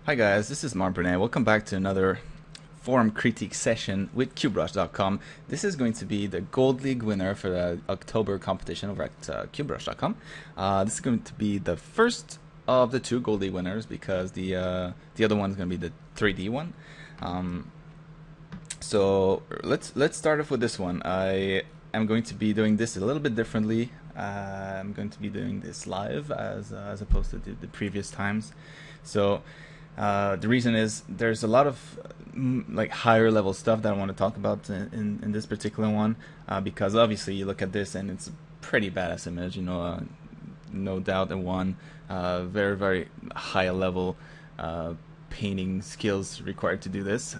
Hi guys, this is Marc Brunet. Welcome back to another forum critique session with QBrush.com. This is going to be the Gold League winner for the October competition over at QBrush.com. This is going to be the first of the two Gold League winners because the other one is going to be the 3D one. So let's start off with this one. I am going to be doing this a little bit differently. I'm going to be doing this live as opposed to the previous times. So the reason is there's a lot of like higher level stuff that I want to talk about in this particular one, because obviously you look at this and it's a pretty badass image, no doubt. And one very high level painting skills required to do this.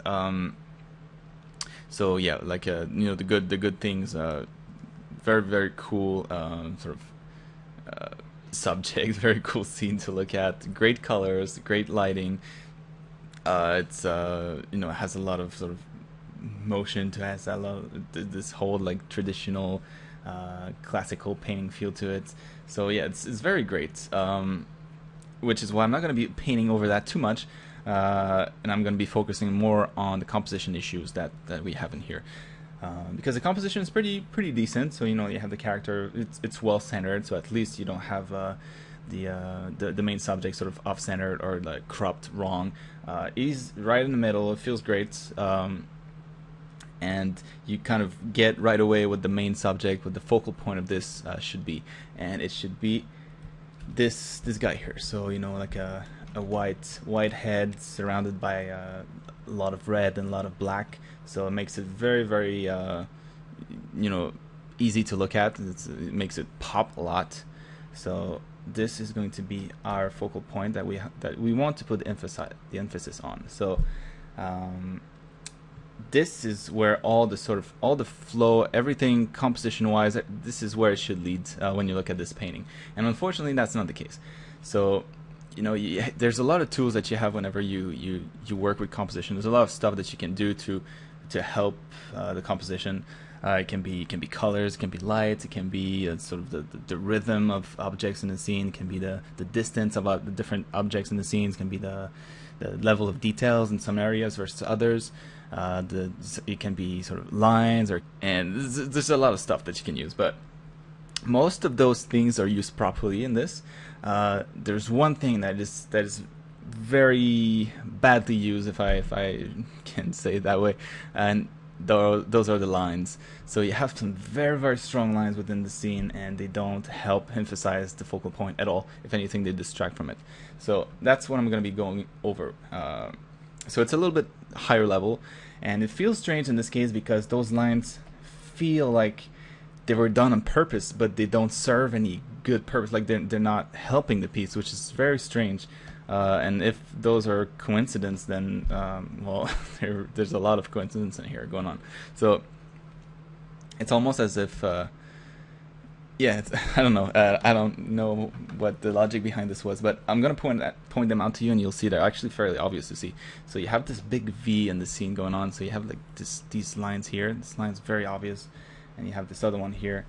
So yeah, like the good things, very cool sort of subject, very cool scene to look at. Great colors, great lighting. It's it has a lot of sort of motion to it. Has a lot of this whole like traditional classical painting feel to it. So yeah, it's very great. Which is why I'm not going to be painting over that too much, and I'm going to be focusing more on the composition issues that we have in here. Because the composition is pretty decent, so you have the character, it's well centered, so at least you don't have the main subject sort of off centered or like cropped wrong. He's right in the middle. It feels great, and you kind of get right away what the main subject, what the focal point of this should be, and it should be this guy here. So like a white head surrounded by a lot of red and a lot of black, so it makes it very easy to look at. It makes it pop a lot. So this is going to be our focal point that we want to put the emphasis on. So this is where all the flow, everything composition wise, this is where it should lead when you look at this painting. And unfortunately that's not the case. So there's a lot of tools that you have whenever you work with composition. There's a lot of stuff that you can do to help the composition. It can be colors, it can be lights, it can be sort of the rhythm of objects in the scene, it can be the distance about the different objects in the scenes, it can be the level of details in some areas versus others. It can be sort of lines, and there's a lot of stuff that you can use, but most of those things are used properly in this. There's one thing that is very badly used, if I can say it that way, and those are the lines. So you have some very strong lines within the scene, and they don't help emphasize the focal point at all. If anything, they distract from it. So that's what I'm going to be going over. So it's a little bit higher level, and it feels strange in this case because those lines feel like they were done on purpose, but they don't serve any good purpose. Like they're not helping the piece, which is very strange. And if those are coincidence, then well, there's a lot of coincidence in here going on. So it's almost as if yeah, I don't know. I don't know what the logic behind this was, but I'm gonna point them out to you, and you'll see they're actually fairly obvious to see. So you have this big V in the scene going on. So you have like these lines here. This line's very obvious, and you have this other one here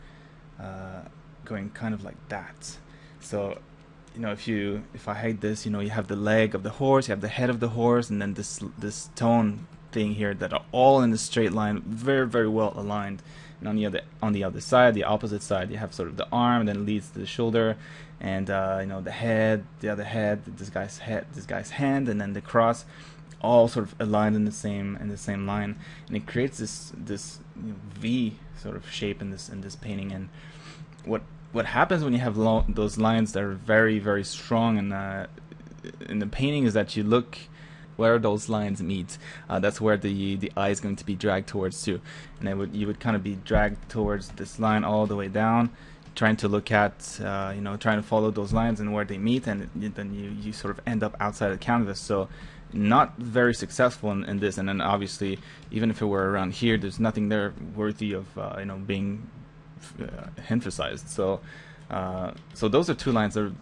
going kind of like that. So if I hide this, you have the leg of the horse, you have the head of the horse, and then this tone thing here that are all in the straight line, very well aligned. And on the other side, the opposite side, you have sort of the arm, and then it leads to the shoulder, and the head, the other head, this guy's hand, and then the cross, all sort of aligned in the same line, and it creates this V sort of shape in this painting. And what happens when you have those lines that are very strong in the painting is that you look where those lines meet. That's where the eye is going to be dragged towards too, and you would kind of be dragged towards this line all the way down, trying to look at trying to follow those lines and where they meet, and then you sort of end up outside the canvas. So not very successful in this. And then obviously, even if it were around here, there's nothing there worthy of being emphasized. So those are two lines that are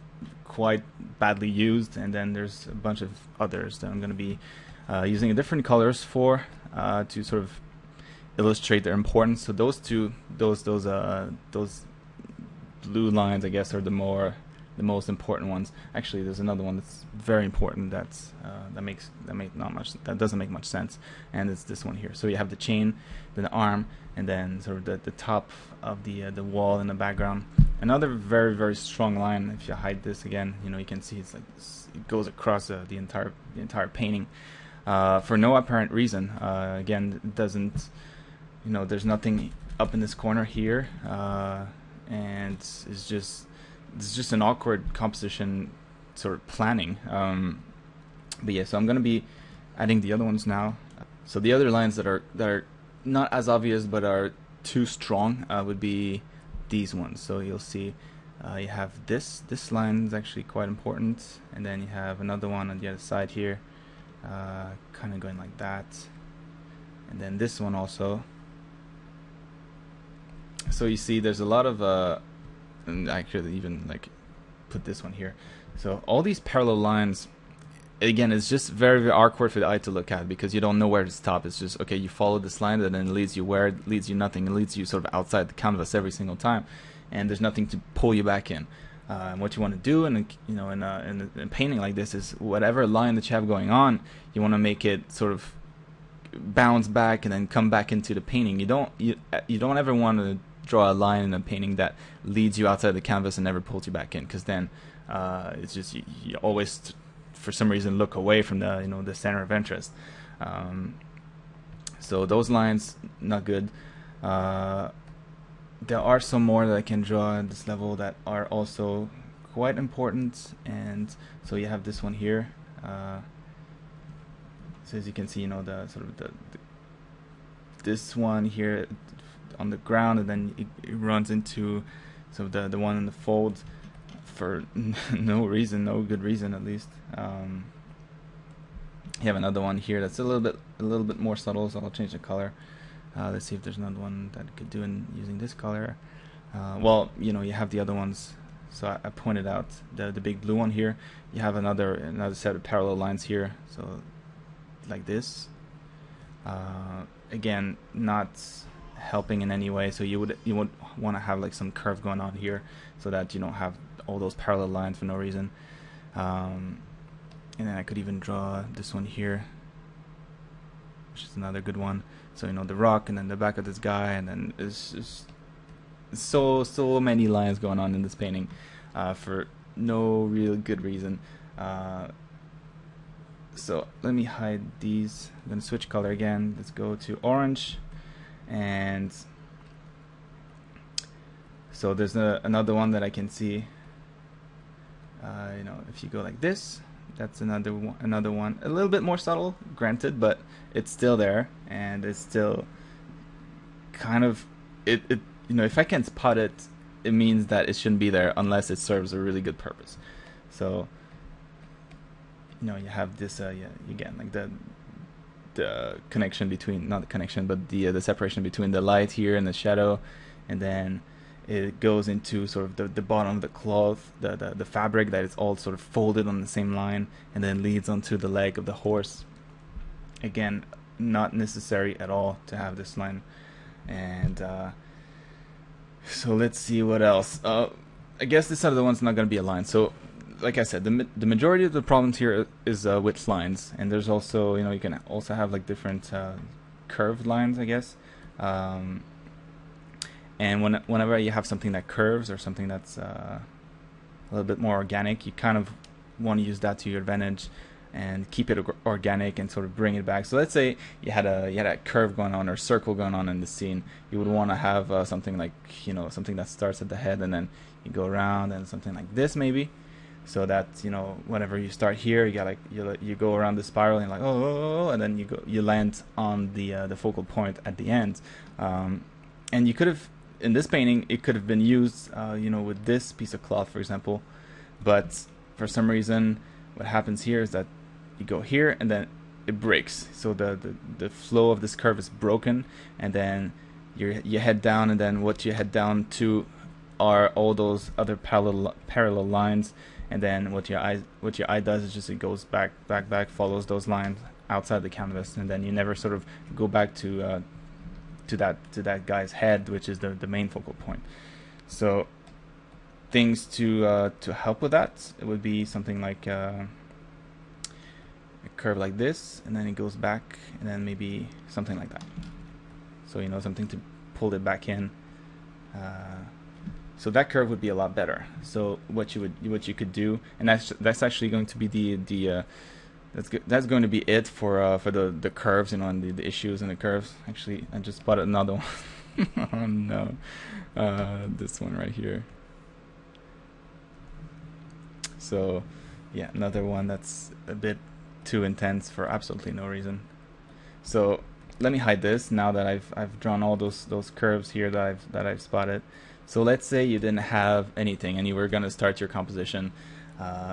quite badly used, and then there's a bunch of others that I'm going to be using different colors for to sort of illustrate their importance. So those blue lines, I guess, are the more the most important ones. Actually, there's another one that's very important. That doesn't make much sense, and it's this one here. So you have the chain, then the arm, and then sort of the top of the wall in the background. Another very, very strong line. If you hide this again, you can see it's like this, it goes across the entire painting for no apparent reason. Again, it doesn't. There's nothing up in this corner here, and it's just an awkward composition sort of planning. But yeah, so I'm gonna be adding the other ones now. So the other lines that are not as obvious but are too strong would be these ones. So you'll see you have this line is actually quite important, and then you have another one on the other side here, kind of going like that, and then this one also. So you see there's a lot of and I could even like put this one here. So all these parallel lines, again, it's just very, very awkward for the eye to look at, because you don't know where to stop. It's just, okay, you follow this line, and then it leads you where? It leads you nothing. It leads you sort of outside the canvas every single time, and there's nothing to pull you back in. And what you want to do in a painting like this is whatever line that you have going on, you want to make it sort of bounce back and then come back into the painting. You don't ever want to draw a line in a painting that leads you outside the canvas and never pulls you back in, because then it's just you always for some reason look away from the center of interest. So those lines, not good. There are some more that I can draw at this level that are also quite important, and so you have this one here. So as you can see, the sort of this one here on the ground, and then it runs into the one in the fold for no good reason at least. You have another one here that's a little bit more subtle, so I'll change the color. Let's see if there's another one that I could do using this color. Well, you have the other ones. So I pointed out the big blue one here. You have another set of parallel lines here. So like this. Again, not helping in any way. So you would want to have like some curve going on here, so that you don't have all those parallel lines for no reason. And then I could even draw this one here, which is another good one. So the rock, and then the back of this guy, and then it's just so many lines going on in this painting for no real good reason. So let me hide these. I'm gonna switch color again. Let's go to orange, and so there's another one that I can see. If you go like this, that's another one, a little bit more subtle, granted, but it's still there, and it's still kind of if I can spot it, it means that it shouldn't be there unless it serves a really good purpose. So you have this again, like the connection between, not the connection, but the separation between the light here and the shadow, and then it goes into sort of the bottom of the cloth, the fabric, that is all sort of folded on the same line, and then leads onto the leg of the horse. Again, not necessary at all to have this line. And so let's see what else. I guess this other one's not going to be a line. So like I said, the majority of the problems here is with lines, and there's also you can also have like different curved lines, I guess. And whenever you have something that curves, or something that's a little bit more organic, you kind of want to use that to your advantage and keep it organic and sort of bring it back. So let's say you had a curve going on, or circle going on in the scene. You would want to have something like something that starts at the head, and then you go around, and something like this maybe. So that whenever you start here, you go around the spiral, and and then you land on the focal point at the end. And you could have, in this painting, it could have been used with this piece of cloth, for example, but for some reason what happens here is that you go here, and then it breaks. So the flow of this curve is broken, and then you head down, and then what you head down to are all those other parallel lines. And then what your eye does is just it goes back, follows those lines outside the canvas, and then you never sort of go back to that guy's head, which is the main focal point. So things to help with that, it would be something like a curve like this, and then it goes back, and then maybe something like that. So you know, something to pull it back in. So that curve would be a lot better. So what you could do, and that's actually going to be that's going to be it for the curves, you know, and the issues in the curves. Actually, I just spotted another one. Oh no, this one right here. So yeah, another one that's a bit too intense for absolutely no reason. So let me hide this now that I've drawn all those curves here that I've spotted. So let's say you didn't have anything and you were gonna start your composition,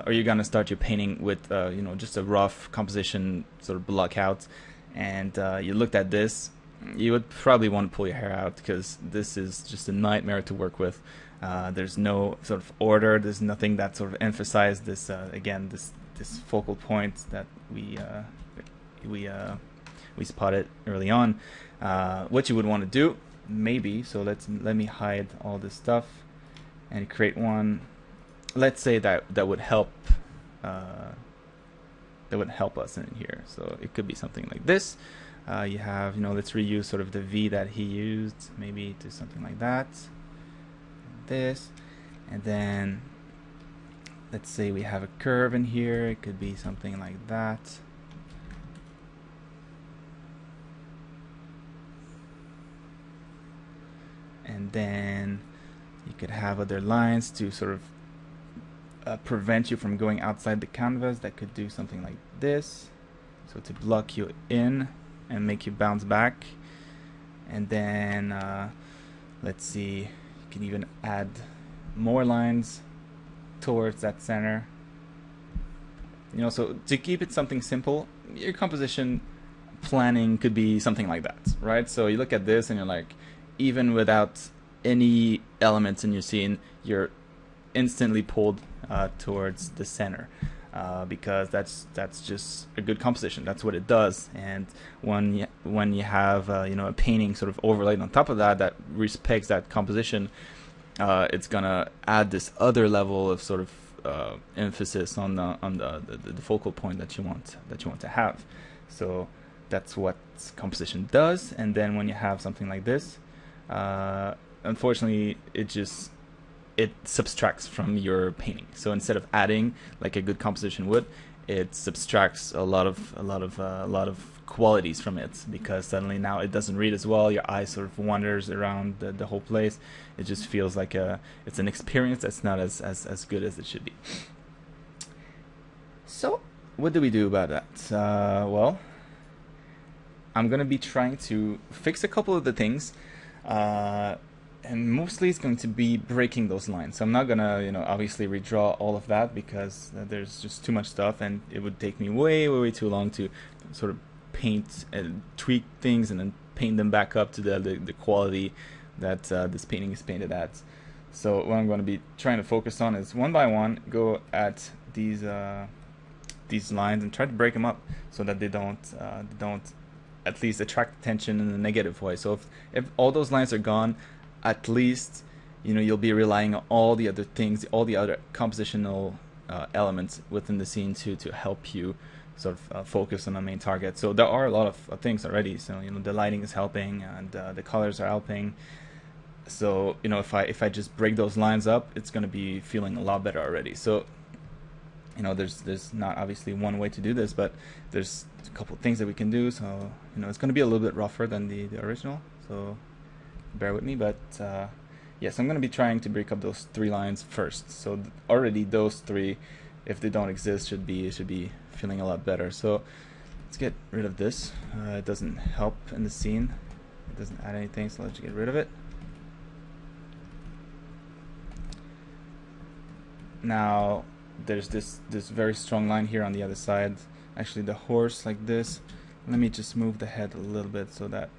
or you're gonna start your painting with you know, just a rough composition sort of block out, and you looked at this. You would probably want to pull your hair out, because this is just a nightmare to work with. There's no sort of order. There's nothing that sort of emphasizes this again, this focal point that we spotted early on. What you would want to do, maybe, so let me hide all this stuff and create one. Let's say that would help us in here. So it could be something like this. You have, you know, let's reuse sort of the V that he used, maybe do something like that, this, and then let's say we have a curve in here. It could be something like that. And then you could have other lines to sort of prevent you from going outside the canvas. That could do something like this, so to block you in and make you bounce back. And then let's see, you can even add more lines towards that center. You know, so to keep it something simple, your composition planning could be something like that, right? So you look at this and you're like, even without any elements in your scene, you're instantly pulled towards the center, because that's just a good composition. That's what it does. And when you have you know, a painting sort of overlaid on top of that respects that composition, it's gonna add this other level of sort of emphasis on the focal point that you want to have. So that's what composition does. And then when you have something like this, unfortunately, it subtracts from your painting. So instead of adding like a good composition would, it subtracts a lot of qualities from it, because suddenly now it doesn't read as well. Your eye sort of wanders around the whole place. It just feels like it's an experience that's not as good as it should be. So what do we do about that? Well, I'm gonna be trying to fix a couple of the things. And mostly it's going to be breaking those lines. So I'm not gonna, you know, obviously redraw all of that, because there's just too much stuff, and it would take me way too long to sort of paint and tweak things and then paint them back up to the quality that this painting is painted at. So what I'm going to be trying to focus on is one by one go at these lines and try to break them up so that they don't at least attract attention in a negative way. So if all those lines are gone, at least, you know, you'll be relying on all the other things, all the other compositional elements within the scene to help you sort of focus on the main target. So there are a lot of things already. So, you know, the lighting is helping, and the colors are helping. So, you know, if I just break those lines up, it's going to be feeling a lot better already. So, you know, there's not obviously one way to do this, but there's a couple of things that we can do. So, you know, it's going to be a little bit rougher than the original, so bear with me. But yes, I'm going to be trying to break up those three lines first. So already those three, if they don't exist, should be feeling a lot better. So let's get rid of this. It doesn't help in the scene. It doesn't add anything, so let's get rid of it. Now there's this very strong line here on the other side. Actually, the horse like this. Let me just move the head a little bit so that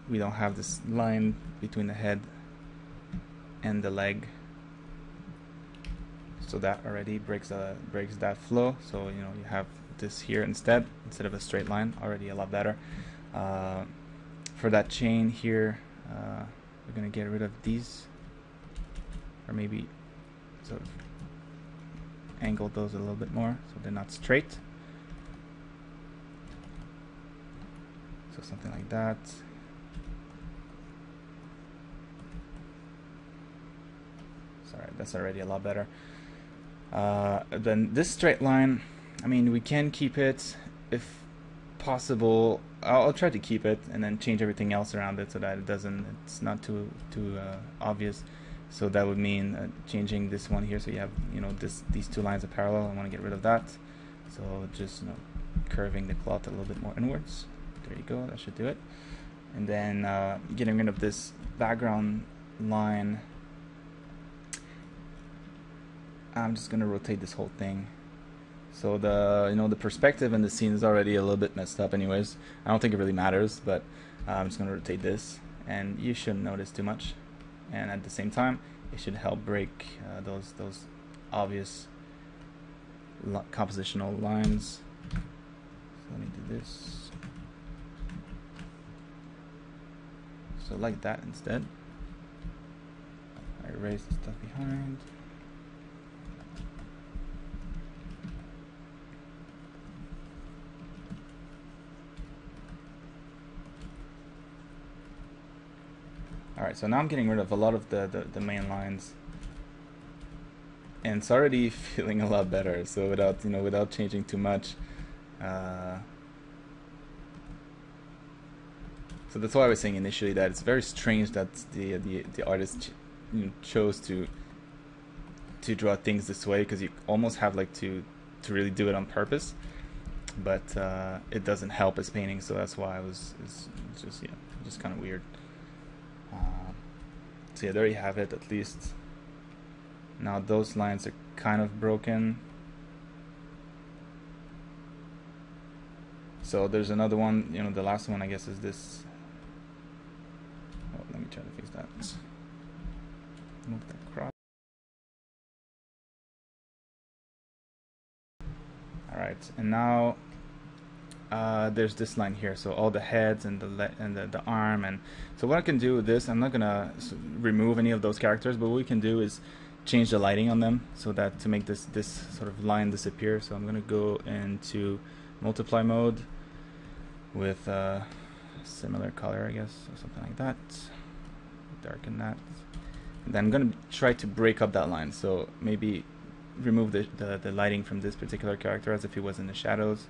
we don't have this line between the head and the leg. So that already breaks that flow. So, you know, you have this here instead of a straight line. Already a lot better. For that chain here, we're gonna get rid of these or maybe sort of angle those a little bit more so they're not straight. So something like that. Sorry, that's already a lot better. Then this straight line, I mean, we can keep it if possible. I'll try to keep it and then change everything else around it so that it's not too obvious. So that would mean changing this one here, so you have, you know, these two lines are parallel. I want to get rid of that, so just, you know, curving the cloth a little bit more inwards. There you go, that should do it. And then getting rid of this background line. I'm just gonna rotate this whole thing. So the perspective in the scene is already a little bit messed up anyways. I don't think it really matters, but I'm just gonna rotate this, and you shouldn't notice too much. And at the same time, it should help break those obvious compositional lines. So let me do this. So like that instead. I erase the stuff behind. Alright, so now I'm getting rid of a lot of the main lines, and it's already feeling a lot better. So without changing too much, so that's why I was saying initially that it's very strange that the artist chose to draw things this way, because you almost have like to really do it on purpose, but it doesn't help his painting. So that's why it's just kind of weird. So yeah, there you have it. At least now those lines are kind of broken. So there's another one, the last one I guess is this. Oh, let me try to fix that. Move that across. Alright, and now there's this line here, so all the heads and the arm, and so what I can do with this, I'm not gonna remove any of those characters, but what we can do is change the lighting on them so that to make this sort of line disappear. So I'm gonna go into multiply mode with similar color, I guess, or something like that. Darken that, and then I'm gonna try to break up that line. So maybe remove the lighting from this particular character as if he was in the shadows.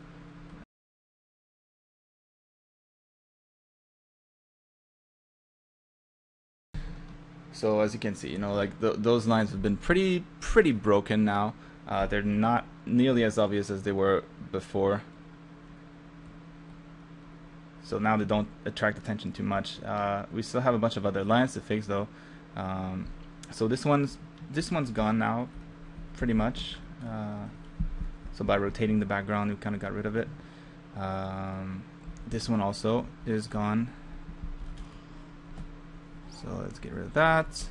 So as you can see, like those lines have been pretty broken now. They're not nearly as obvious as they were before. So now they don't attract attention too much. We still have a bunch of other lines to fix though. So this one's gone now, pretty much. So by rotating the background, we kind of got rid of it. This one also is gone. So let's get rid of that.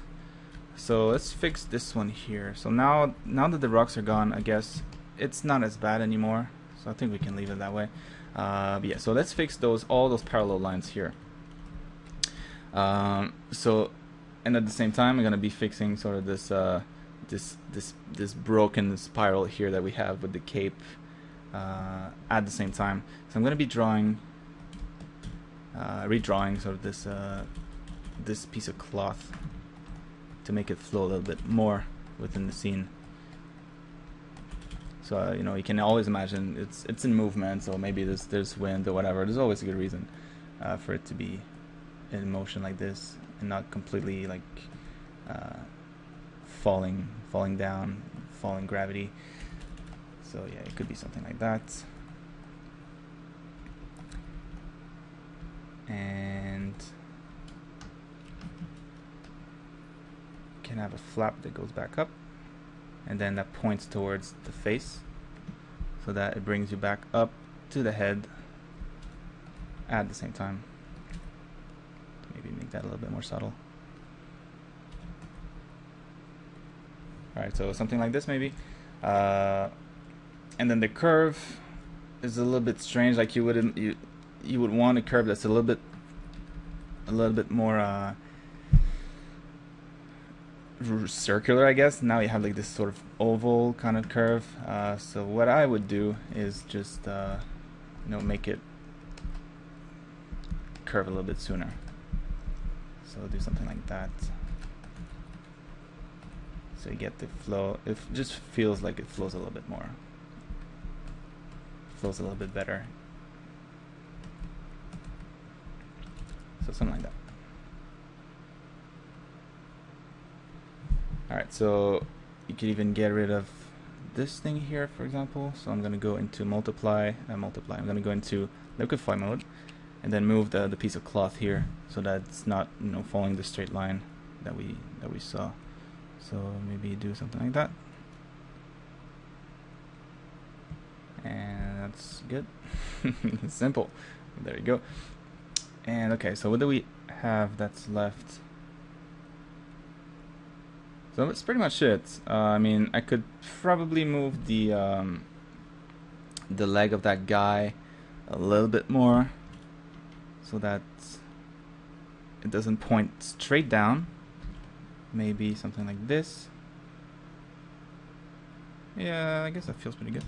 So let's fix this one here. So now that the rocks are gone, I guess it's not as bad anymore. So I think we can leave it that way. But yeah, so let's fix all those parallel lines here. So, and at the same time, I'm gonna be fixing sort of this broken spiral here that we have with the cape at the same time. So I'm gonna be redrawing sort of this piece of cloth to make it flow a little bit more within the scene. So you can always imagine it's in movement, so maybe there's wind or whatever. There's always a good reason for it to be in motion like this and not completely like falling down, falling gravity. So yeah, it could be something like that. And can have a flap that goes back up, and then that points towards the face, so that it brings you back up to the head at the same time. Maybe make that a little bit more subtle. Alright, so something like this maybe. And then the curve is a little bit strange. Like you would want a curve that's a little bit more circular, I guess. Now you have like this sort of oval kind of curve. So what I would do is just make it curve a little bit sooner. So do something like that. So you get the flow. It just feels like it flows a little bit more. Flows a little bit better. So something like that. Alright, so you could even get rid of this thing here, for example. So I'm going to go into multiply. I'm going to go into liquify mode, and then move the piece of cloth here, so that it's not following the straight line that we saw. So maybe do something like that, and that's good. Simple. There you go. And okay, so what do we have that's left? So that's pretty much it. I mean, I could probably move the leg of that guy a little bit more, so that it doesn't point straight down. Maybe something like this. Yeah, I guess that feels pretty good.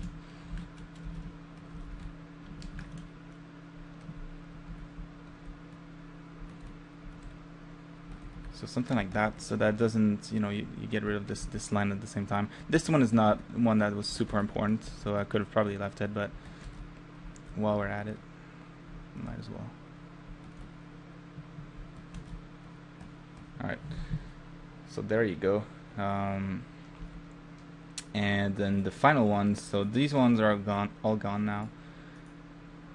So something like that, so that doesn't, you get rid of this line at the same time. This one is not one that was super important, so I could have probably left it, but while we're at it, might as well. Alright, so there you go. And then the final ones, so these ones are all gone now.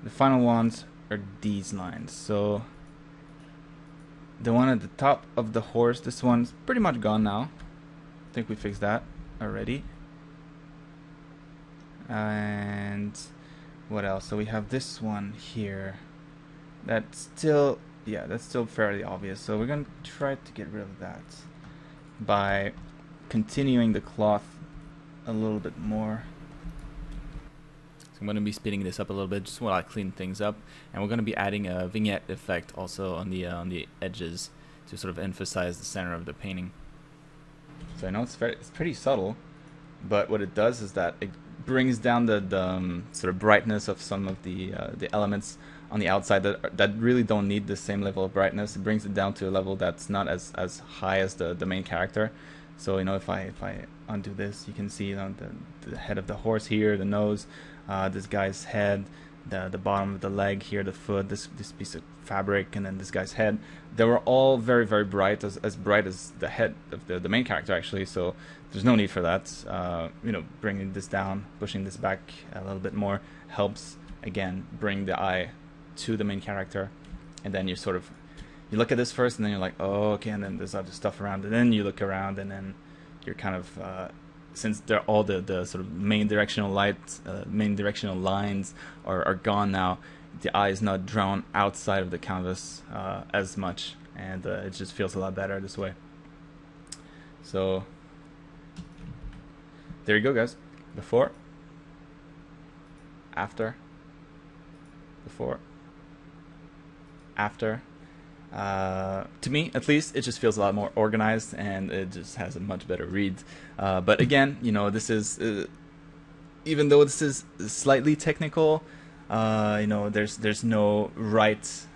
The final ones are these lines. So the one at the top of the horse, this one's pretty much gone now. I think we fixed that already. And what else? So we have this one here. That's still fairly obvious. So we're going to try to get rid of that by continuing the cloth a little bit more. So I'm going to be speeding this up a little bit just while I clean things up, and we're going to be adding a vignette effect also on the edges to sort of emphasize the center of the painting. So I know it's pretty subtle, but what it does is that it brings down the sort of brightness of some of the elements on the outside that really don't need the same level of brightness. It brings it down to a level that's not as high as the main character. So if I undo this, you can see the head of the horse here, the nose, this guy's head, the bottom of the leg here, the foot, this piece of fabric, and then this guy's head. They were all very, very bright, as bright as the head of the main character actually. So there's no need for that. Bringing this down, pushing this back a little bit more helps again bring the eye to the main character. And then you look at this first, and then you're like, oh, okay, and then there's other stuff around, and then you look around, and then you're kind of since they're all the sort of main directional lines are gone now, the eye is not drawn outside of the canvas as much, and it just feels a lot better this way. So there you go, guys. Before, after, before, after. To me, at least, it just feels a lot more organized, and it just has a much better read. But again, this is, even though this is slightly technical, there's no right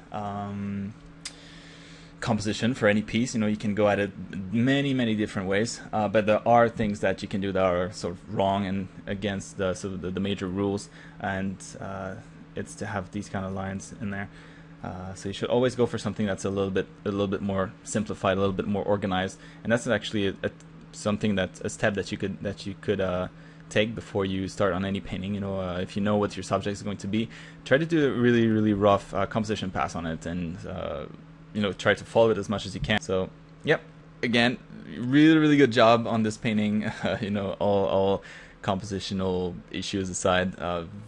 composition for any piece. You can go at it many different ways, but there are things that you can do that are sort of wrong and against the major rules, and it's to have these kind of lines in there. So you should always go for something that's a little bit more simplified, a little bit more organized, and that's actually a step that you could take before you start on any painting. If you know what your subject is going to be, try to do a really rough composition pass on it, and try to follow it as much as you can. So yep, again, really good job on this painting. All compositional issues aside,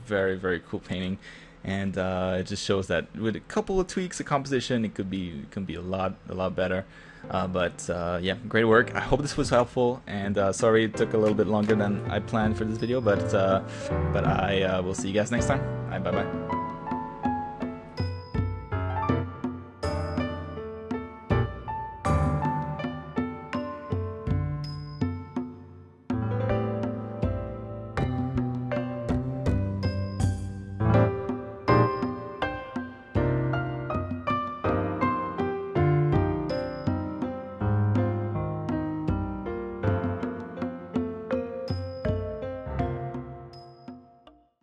very cool painting. And it just shows that with a couple of tweaks of composition, it can be a lot better. Yeah, great work. I hope this was helpful, and sorry it took a little bit longer than I planned for this video, but I will see you guys next time. Bye bye.